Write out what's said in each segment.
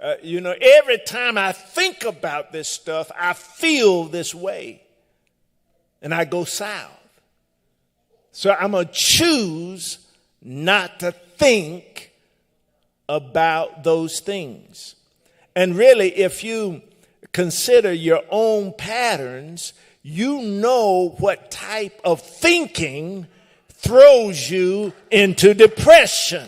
every time I think about this stuff, I feel this way. And I go south. So I'm going to choose not to think about those things. And really, if you consider your own patterns, you know what type of thinking throws you into depression.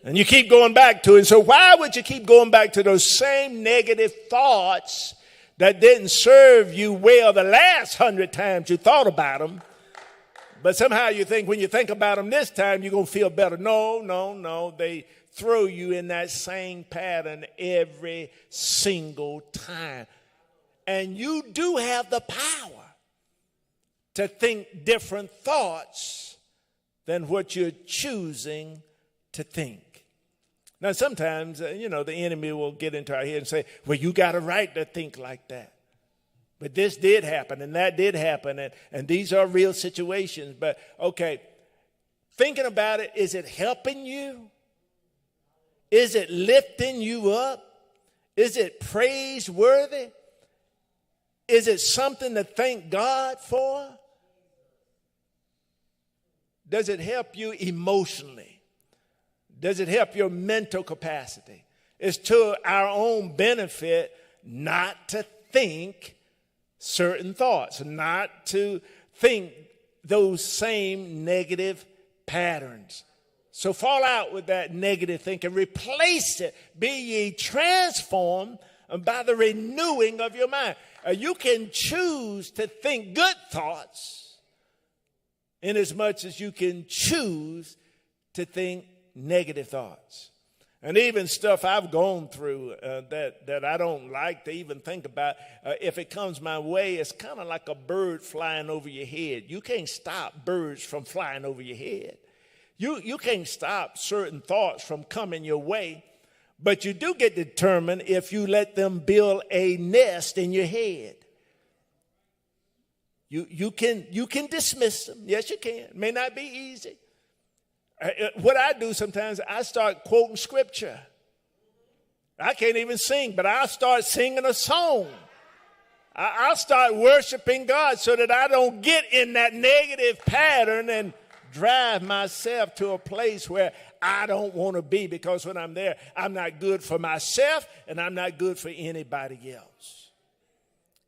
And you keep going back to it. So why would you keep going back to those same negative thoughts that didn't serve you well the last 100 times you thought about them? But somehow you think when you think about them this time, you're going to feel better. No. They throw you in that same pattern every single time. And you do have the power to think different thoughts than what you're choosing to think. Now, sometimes, the enemy will get into our head and say, well, you got a right to think like that. But this did happen and that did happen. And these are real situations. But, okay, thinking about it, is it helping you? Is it lifting you up? Is it praiseworthy? Is it something to thank God for? Does it help you emotionally? Does it help your mental capacity? It's to our own benefit not to think certain thoughts, not to think those same negative patterns. So fall out with that negative thinking. Replace it. Be ye transformed by the renewing of your mind. You can choose to think good thoughts inasmuch as you can choose to think negative thoughts. And even stuff I've gone through that I don't like to even think about, if it comes my way, it's kind of like a bird flying over your head. You can't stop birds from flying over your head. You can't stop certain thoughts from coming your way, but you do get determined if you let them build a nest in your head. You can dismiss them. Yes, you can. It may not be easy. What I do sometimes, I start quoting scripture. I can't even sing, but I'll start singing a song. I'll start worshiping God so that I don't get in that negative pattern and drive myself to a place where I don't want to be, because when I'm there, I'm not good for myself and I'm not good for anybody else.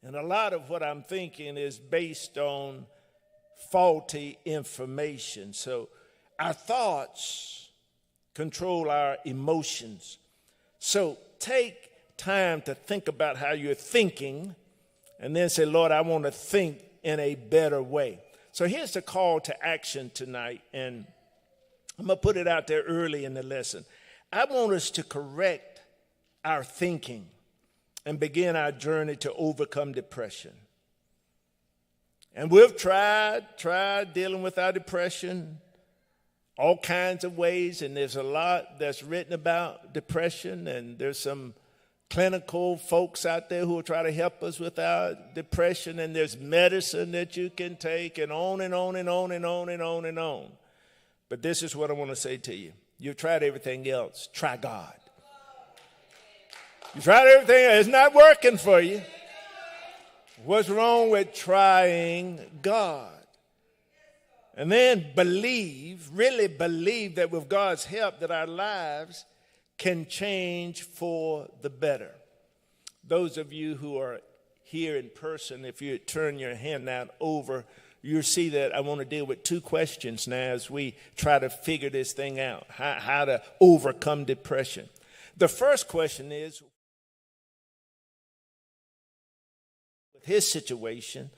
And a lot of what I'm thinking is based on faulty information. So our thoughts control our emotions. So take time to think about how you're thinking and then say, Lord, I want to think in a better way. So here's the call to action tonight, and I'm going to put it out there early in the lesson. I want us to correct our thinking and begin our journey to overcome depression. And we've tried dealing with our depression all kinds of ways, and there's a lot that's written about depression, and there's some clinical folks out there who will try to help us with our depression, and there's medicine that you can take, and on and on and on and on and on and on. But this is what I want to say to you. You've tried everything else. Try God. You tried everything else. It's not working for you. What's wrong with trying God? And then really believe that with God's help that our lives can change for the better. Those of you who are here in person, if you turn your handout over, you'll see that I want to deal with two questions now as we try to figure this thing out, how to overcome depression. The first question is, with his situation,